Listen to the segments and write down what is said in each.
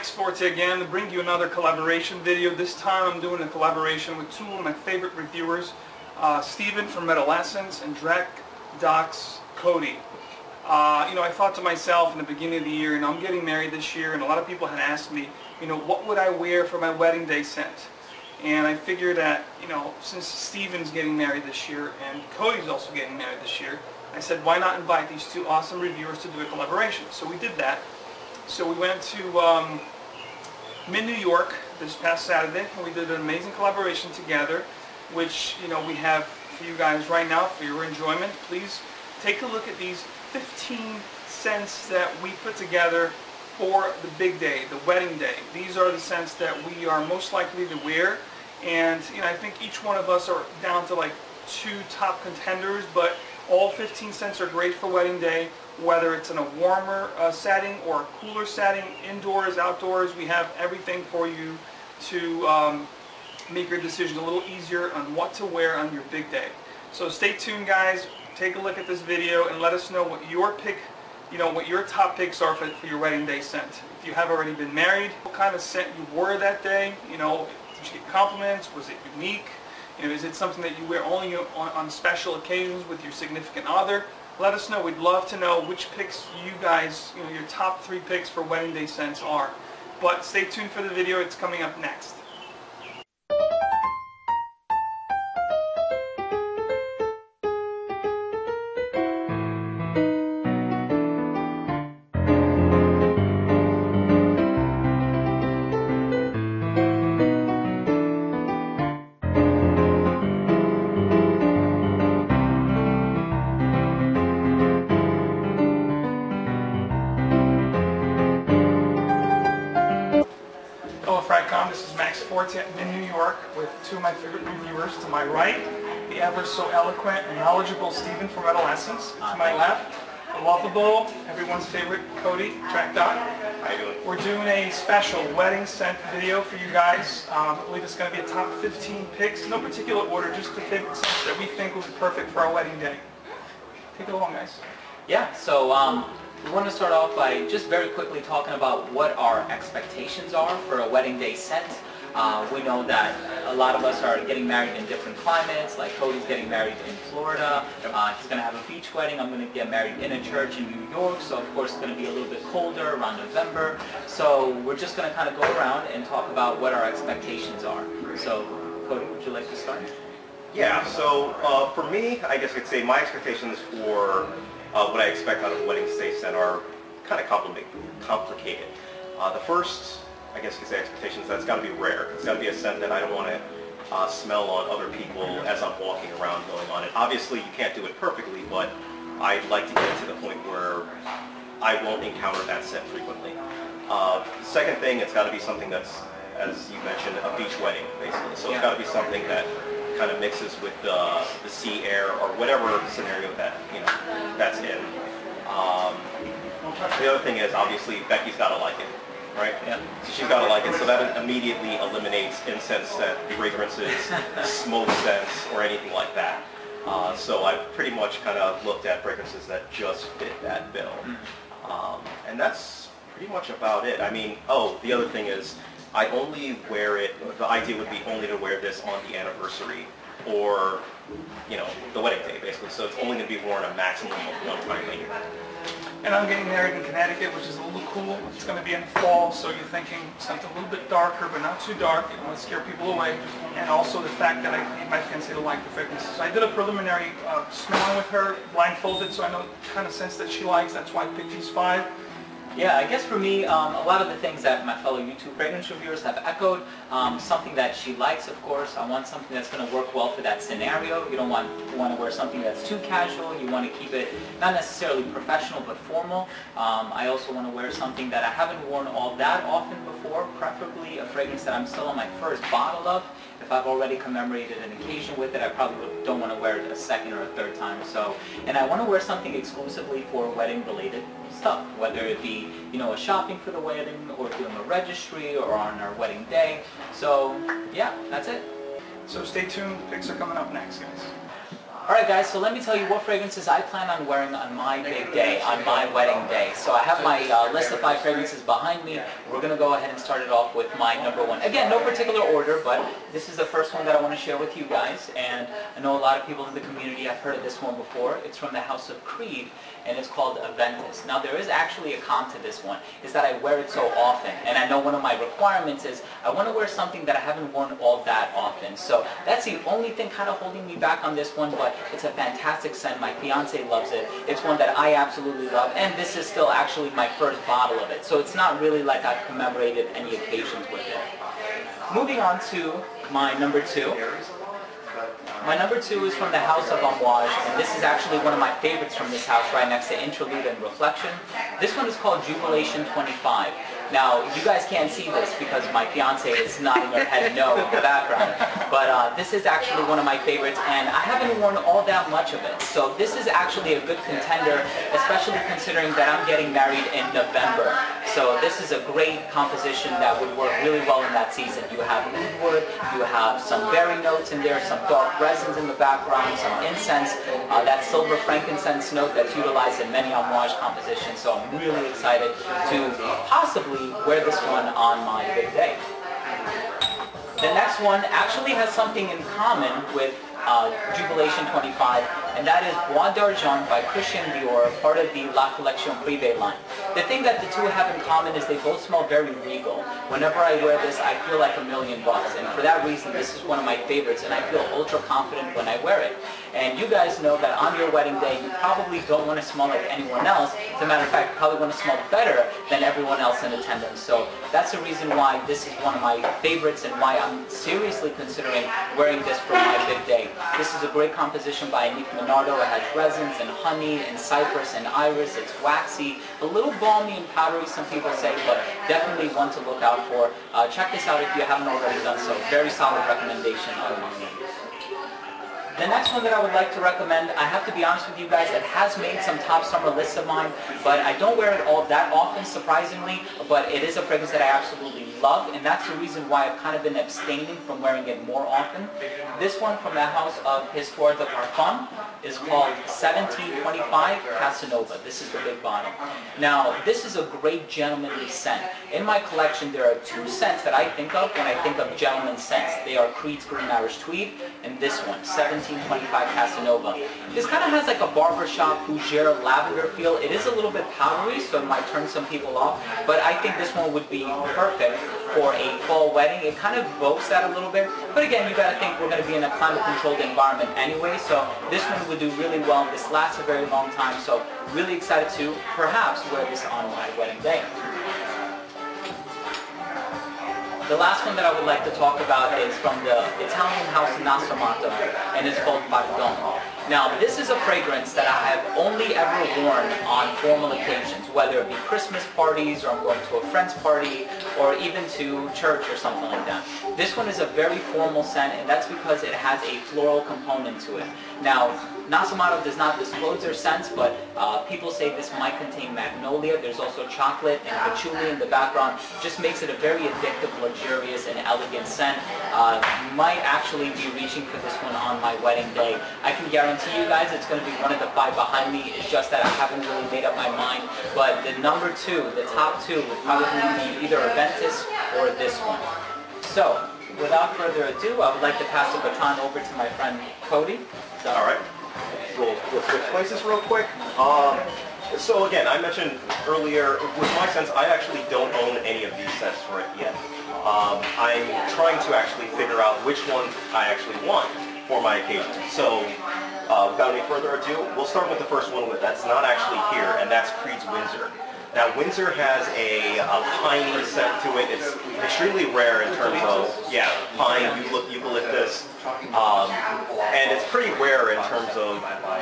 Max Forte again to bring you another collaboration video. This time I'm doing a collaboration with two of my favorite reviewers, Steven from Metal Essence and Docs Cody. I thought to myself in the beginning of the year, I'm getting married this year, and a lot of people had asked me, what would I wear for my wedding day scent? And I figured that, since Steven's getting married this year and Cody's also getting married this year, I said, why not invite these two awesome reviewers to do a collaboration? So we did that. So we went to New York this past Saturday, and we did an amazing collaboration together, which we have for you guys right now for your enjoyment. Please take a look at these 15 scents that we put together for the big day, the wedding day. These are the scents that we are most likely to wear, and I think each one of us are down to like 2 top contenders, but all 15 scents are great for wedding day, whether it's in a warmer setting or a cooler setting, indoors, outdoors. We have everything for you to make your decision a little easier on what to wear on your big day. So stay tuned, guys. Take a look at this video and let us know what your pick, what your top picks are for your wedding day scent. If you have already been married, what kind of scent you wore that day, did you get compliments, was it unique? Is it something that you wear only on special occasions with your significant other? Let us know. We'd love to know which picks you guys, your top 3 picks for wedding day scents are. But stay tuned for the video. It's coming up next. This is Max Forte in New York with 2 of my favorite reviewers. To my right, the ever so eloquent and knowledgeable Steven from Metal Essence. To my left, the lovable, everyone's favorite Cody, Doc. How you doing? We're doing a special wedding scent video for you guys. I believe it's going to be a top 15 picks, no particular order, just the favorite scents that we think will be perfect for our wedding day. Take it along, guys. Yeah, so we want to start off by just very quickly talking about what our expectations are for a wedding day scent. We know that a lot of us are getting married in different climates, like Cody's getting married in Florida. He's going to have a beach wedding. I'm going to get married in a church in New York, so of course it's going to be a little bit colder around November. So we're just going to kind of go around and talk about what our expectations are. So Cody, would you like to start? Yeah, so for me, I guess I'd say my expectations for what I expect out of a wedding day scent are kind of complicated. The first, I guess you could say, expectations, that's got to be rare. It's got to be a scent that I don't want to smell on other people as I'm walking around going on it. Obviously, you can't do it perfectly, but I'd like to get to the point where I won't encounter that scent frequently. The second thing, it's got to be something that's, as you mentioned, a beach wedding, basically. So it's got to be something that kind of mixes with the sea air or whatever scenario that that's in. The other thing is, obviously, Becky's got to like it, right? Yeah. So she's got to like it, so that immediately eliminates incense scent, fragrances, smoke scents, or anything like that. So I've pretty much kind of looked at fragrances that just fit that bill, and that's pretty much about it. I mean, the other thing is, I only wear it, the idea would be only to wear this on the anniversary or, the wedding day, basically. So it's only going to be worn a maximum of 1 time a year. And I'm getting married in Connecticut, which is a little cool. It's going to be in the fall, so you're thinking something a little bit darker, but not too dark. You don't want to scare people away. And also the fact that I need my fiancée to like the fragrances. So I did a preliminary smelling with her, blindfolded, so I know the kind of scents that she likes. That's why I picked these 5. Yeah, I guess for me, a lot of the things that my fellow YouTube fragrance reviewers have echoed, something that she likes, of course. I want something that's going to work well for that scenario. You don't want to wear something that's too casual. You want to keep it not necessarily professional, but formal. I also want to wear something that I haven't worn all that often before, preferably a fragrance that I'm still on my first bottle of. If I've already commemorated an occasion with it, I probably don't want to wear it a second or a third time. So, and I want to wear something exclusively for wedding-related stuff, whether it be, a shopping for the wedding, or doing a registry, or on our wedding day. So, yeah, that's it. So stay tuned. Picks are coming up next, guys. Alright guys, so let me tell you what fragrances I plan on wearing on my big day, on my wedding day. So I have my list of 5 fragrances behind me. We're going to go ahead and start it off with my number 1. Again, no particular order, but this is the first one that I want to share with you guys. And I know a lot of people in the community have heard of this one before. It's from the House of Creed, and it's called Aventus. Now there is actually a con to this one, is that I wear it so often. And I know one of my requirements is I want to wear something that I haven't worn all that often. So that's the only thing kind of holding me back on this one, but it's a fantastic scent. My fiance loves it. It's one that I absolutely love, and this is still actually my first bottle of it. So it's not really like I've commemorated any occasions with it. Moving on to my number 2. My number 2 is from the House of Amouage, and this is actually one of my favorites from this house, right next to Interlude and Reflection. This one is called Jubilation 25. Now, you guys can't see this because my fiance is nodding her head no in the background, but this is actually one of my favorites, and I haven't worn all that much of it. So this is actually a good contender, especially considering that I'm getting married in November. So this is a great composition that would work really well in that season. You have wood, you have some berry notes in there, some dark resins in the background, some incense, that silver frankincense note that's utilized in many Amouage compositions. So I'm really excited to possibly wear this one on my big day. The next one actually has something in common with Jubilation 25, and that is Bois d'Argent by Christian Dior, part of the La Collection Privée line. The thing that the two have in common is they both smell very regal. Whenever I wear this, I feel like $1,000,000, and for that reason, this is one of my favorites, and I feel ultra confident when I wear it. And you guys know that on your wedding day, you probably don't want to smell like anyone else. As a matter of fact, you probably want to smell better than everyone else in attendance. So that's the reason why this is one of my favorites and why I'm seriously considering wearing this for my big day. This is a great composition by Nick Minardo. It has resins and honey and cypress and iris. It's waxy, a little balmy and powdery, some people say, but definitely one to look out for. Check this out if you haven't already done so. Very solid recommendation on my end. The next one that I would like to recommend, I have to be honest with you guys, it has made some top summer lists of mine, but I don't wear it all that often, surprisingly, but it is a fragrance that I absolutely love, and that's the reason why I've kind of been abstaining from wearing it more often. This one from the House of Histoire de Parfum is called 1725 Casanova. This is the big bottle. Now, this is a great gentlemanly scent. In my collection, there are 2 scents that I think of when I think of gentleman scents. They are Creed's Green Irish Tweed and this one, 1725 Casanova. This kind of has like a barbershop fougere lavender feel. It is a little bit powdery, so it might turn some people off, but I think this one would be perfect for a fall wedding. It kind of evokes that a little bit, but again, you got to think we're going to be in a climate-controlled environment anyway, so this one would do really well. This lasts a very long time, so really excited to perhaps wear this on my wedding day. The last one that I would like to talk about is from the Italian house Nasamato, and it's called Pardon. Now, this is a fragrance that I have only ever worn on formal occasions, whether it be Christmas parties, or I'm going to a friend's party, or even to church or something like that. This one is a very formal scent, and that's because it has a floral component to it. Now, Nasamato does not disclose their scents, but people say this might contain magnolia. There's also chocolate and patchouli in the background. Just makes it a very addictive, luxurious, and elegant scent. Might actually be reaching for this one on my wedding day. I can guarantee you guys it's going to be one of the 5 behind me. It's just that I haven't really made up my mind. But the number 2, the top 2, would probably be either Aventus or this one. So, without further ado, I would like to pass the baton over to my friend Cody. So, all right. We'll switch places real quick. So again, I mentioned earlier, with my scents, I actually don't own any of these scents for it yet. I'm trying to actually figure out which ones I actually want for my occasion. So without any further ado, we'll start with the first one that's not actually here, and that's Creed's Windsor. Now, Windsor has a piney scent to it. It's extremely rare in terms of, pine, eucalyptus, and it's pretty rare in terms of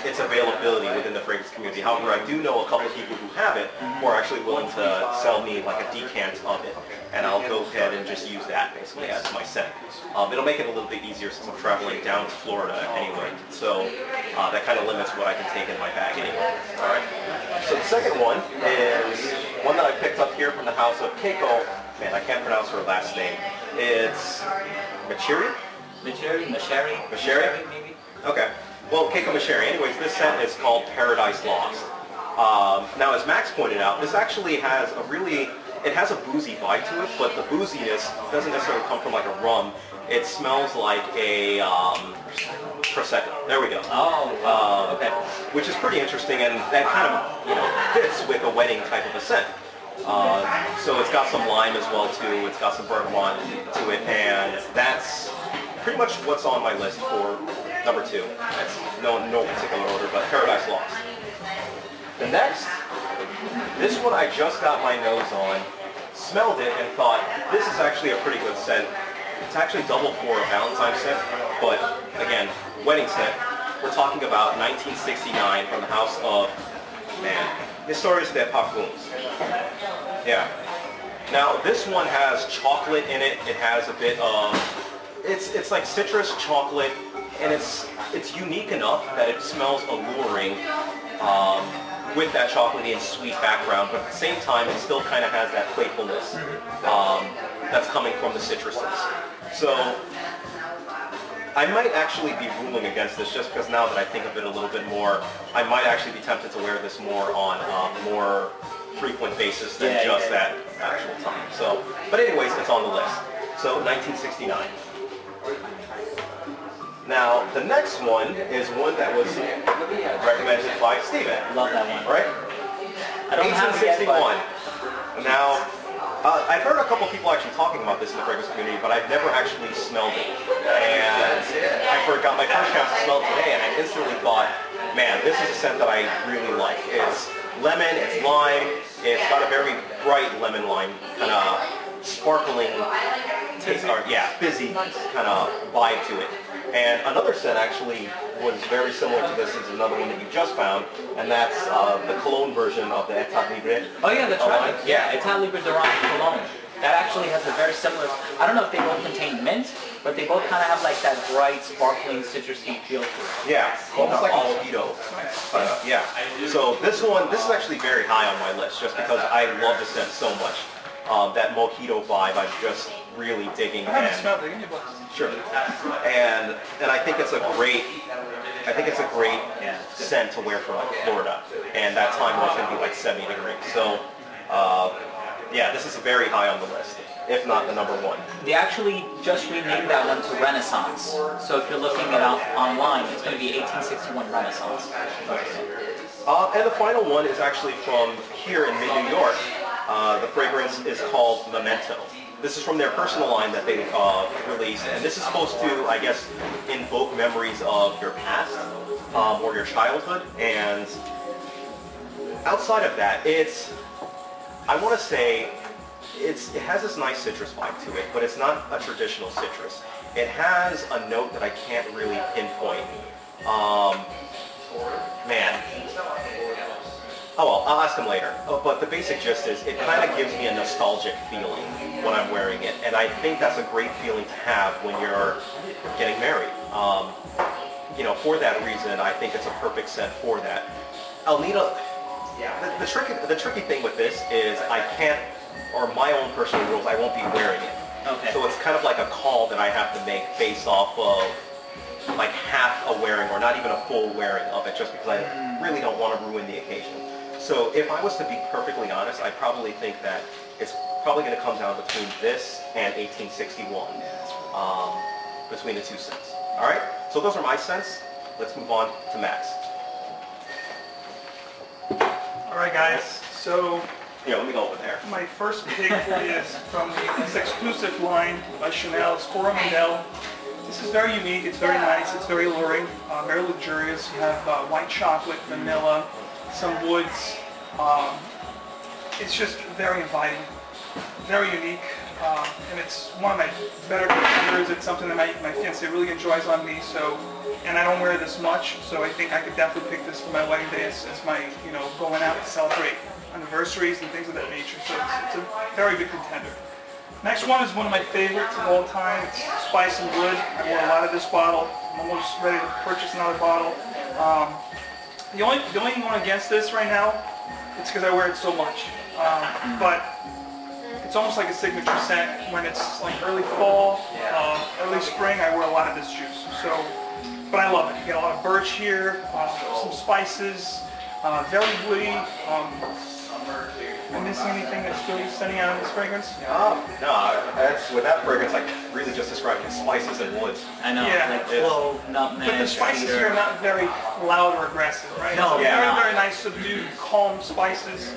its availability within the fragrance community. However, I do know a couple of people who have it who are actually willing to sell me like a decant of it, and I'll go ahead and just use that basically as my scent. It'll make it a little bit easier since I'm traveling down to Florida anyway, so that kind of limits what I can take in my bag anyway. All right. So the second one is one that I picked up here from the house of Keiko. Man, I can't pronounce her last name. It's Machiri? Machiri, maybe? Okay. Well, Keiko Masheri. Anyways, this scent is called Paradise Lost. Now, as Max pointed out, this actually has it has a boozy vibe to it, but the booziness doesn't necessarily come from like a rum. It smells like a Prosecco. There we go. Oh, okay. Which is pretty interesting, and that kind of, fits with a wedding type of a scent. So it's got some lime as well too. It's got some bergamot to it, and that's pretty much what's on my list for number 2. That's no particular order, but Paradise Lost. The next, this one I just got my nose on, smelled it, and thought this is actually a pretty good scent. It's actually double for a Valentine's scent, but again, wedding scent. We're talking about 1969 from the house of, Historias de Parfums. Yeah. Now this one has chocolate in it. It has a bit of, it's like citrus chocolate, and it's unique enough that it smells alluring with that chocolatey and sweet background, but at the same time it still kind of has that playfulness that's coming from the citruses. So I might actually be ruling against this just because now that I think of it a little bit more, I might actually be tempted to wear this more on a more frequent basis than that actual time. So, but anyways, it's on the list. So 1969. Now, the next one is one that was recommended by Steven. Love that one. Right? I don't have it yet, 1861. Now, I've heard a couple people actually talking about this in the fragrance community, but I've never actually smelled it. And I got my first chance to smell it today, and I instantly thought, man, this is a scent that I really like. It's lemon, it's lime, it's got a very bright lemon lime, kind of sparkling taste, or fizzy kind of vibe to it. And another scent actually was very similar to this. Is another one that you just found, and that's the cologne version of the Etat Libre. Oh yeah, that's right. Yeah, Etat Libre d'Orange cologne. That actually has a very similar, I don't know if they both contain mint, but they both kind of have like that bright, sparkling, citrusy feel to it. Yeah, almost like a mojito. Yeah. So this is actually very high on my list just because I love the scent so much. That mojito vibe, I'm just really digging. I haven't smelled it. Sure. And I think it's a great scent to wear for like Florida. And that time was going to be like 70 degrees. So this is very high on the list, if not the number 1. They actually just renamed that one to Renaissance. So if you're looking it up online, it's going to be 1861 Renaissance. And the final one is actually from here in mid-New York. The fragrance is called Memento. This is from their personal line that they released, and this is supposed to, I guess, invoke memories of your past or your childhood. And outside of that, I want to say, it has this nice citrus vibe to it, but it's not a traditional citrus. It has a note that I can't really pinpoint. Oh well, I'll ask him later. But the basic gist is, it kind of gives me a nostalgic feeling when I'm wearing it, and I think that's a great feeling to have when you're getting married. For that reason, I think it's a perfect scent for that. Alnita, the tricky thing with this is I can't, or my own personal rules, I won't be wearing it. Okay. So it's kind of like a call that I have to make based off of like half a wearing or not even a full wearing of it, just because I really don't want to ruin the occasion. So if I was to be perfectly honest, I probably think that it's probably going to come down between this and 1861, between the two scents. All right, so those are my scents. Let's move on to Max. All right, guys. So Let me go over there. my first pick is from this exclusive line by Chanel. It's Coromandel. This is very unique. It's very nice. It's very alluring. Very luxurious. You have white chocolate, vanilla, some woods. It's just very inviting, very unique, and it's one of my better contenders. It's something that my fiancé really enjoys on me. So, and I don't wear this much, so I think I could definitely pick this for my wedding day as my going out to celebrate anniversaries and things of that nature. So it's a very good contender. Next one is one of my favorites of all time. It's Spice and Wood. I bought a lot of this bottle. I'm almost ready to purchase another bottle. The only one against this right now, it's because I wear it so much. But it's almost like a signature scent when it's like early fall, early spring. I wear a lot of this juice. So but I love it. You get a lot of birch here, some spices, very woody. Am I missing anything that's really standing out in this fragrance? No, that's with that fragrance, like really just describing spices and woods. I know, Yeah. like clove, nutmeg, But the spices cedar. here are not very loud or aggressive, right? No, It's yeah. very, very nice, subdued, calm spices.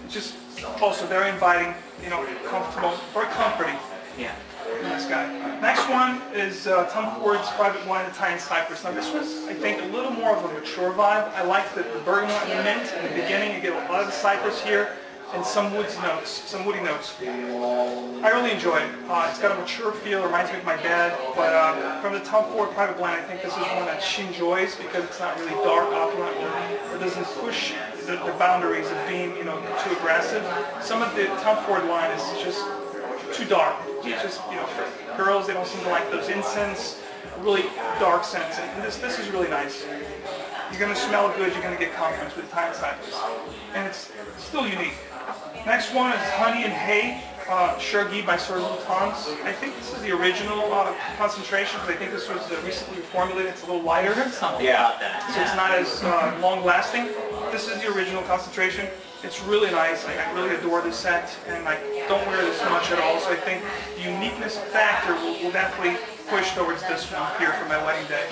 Just also very inviting, you know, comfortable, very comforting. Yeah. Nice guy. Next one is Tom Ford's Private Blind Italian Cypress. Now this was, I think, a little more of a mature vibe. I like the bergamot and the mint in the beginning. You get a lot of the cypress here and some woody notes. I really enjoy it. It's got a mature feel, reminds me of my dad. But from the Tom Ford Private Blind, I think this is one that she enjoys because it's not really dark, opulent, or doesn't push the boundaries of being, you know, too aggressive. Some of the Tom Ford line is just too dark. It's just, you know, for girls, they don't seem to like those incense, really dark scents. And this is really nice. You're going to smell good, you're going to get confidence with Italian cypress. And it's still unique. Next one is Honey and Hay, Chergui by Sir Louis. I think this is the original concentration, but I think this was recently reformulated. It's a little lighter. Something about that. So it's not as long-lasting. This is the original concentration. It's really nice. I really adore this scent, and I don't wear this much at all. So I think the uniqueness factor will definitely push towards this one here for my wedding day.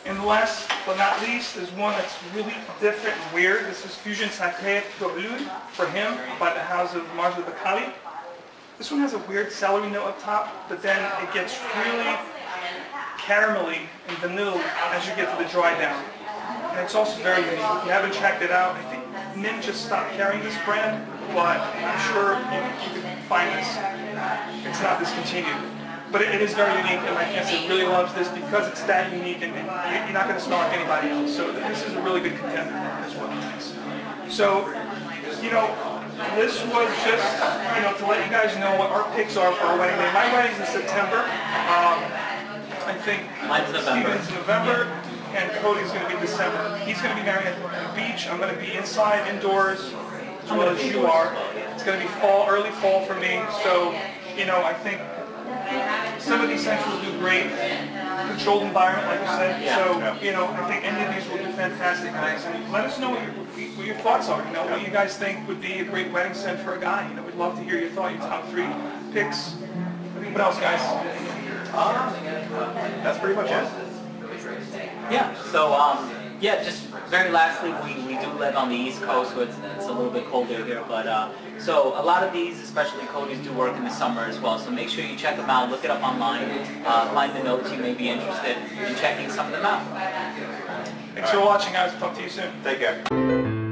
And last but not least is one that's really different and weird. This is Fusion Sacré Bleu for him by the house of Marge Bacali. This one has a weird celery note up top, but then it gets really caramelly and vanilla as you get to the dry down. And it's also very unique. If you haven't checked it out, I think Mint just stopped carrying this brand, but I'm sure you can find this. It's not discontinued. But it is very unique, and my fiancé really loves this because it's that unique, and you're not going to smell like anybody else. So this is a really good contender as well. So, you know, this was just, you know, to let you guys know what our picks are for our wedding day. My wedding's in September. I think Steven's in November, and Cody's going to be December. He's going to be married at the beach. I'm going to be inside, indoors, as well as you are. It's going to be fall, early fall for me. So, you know, I think some of these scents will do great. Controlled environment, like you said. So, you know, I think any of these will do fantastic, guys. And let us know what your thoughts are. You know, what you guys think would be a great wedding scent for a guy. You know, we'd love to hear your thought, your top 3 picks. What else, guys? That's pretty much it. Yeah, so yeah, just very lastly, we do live on the East Coast, so it's a little bit colder here, but so a lot of these, especially Cody's, do work in the summer as well, so make sure you check them out, look it up online, find the notes you may be interested in checking some of them out. Thanks for watching, guys. Talk to you soon. Take care.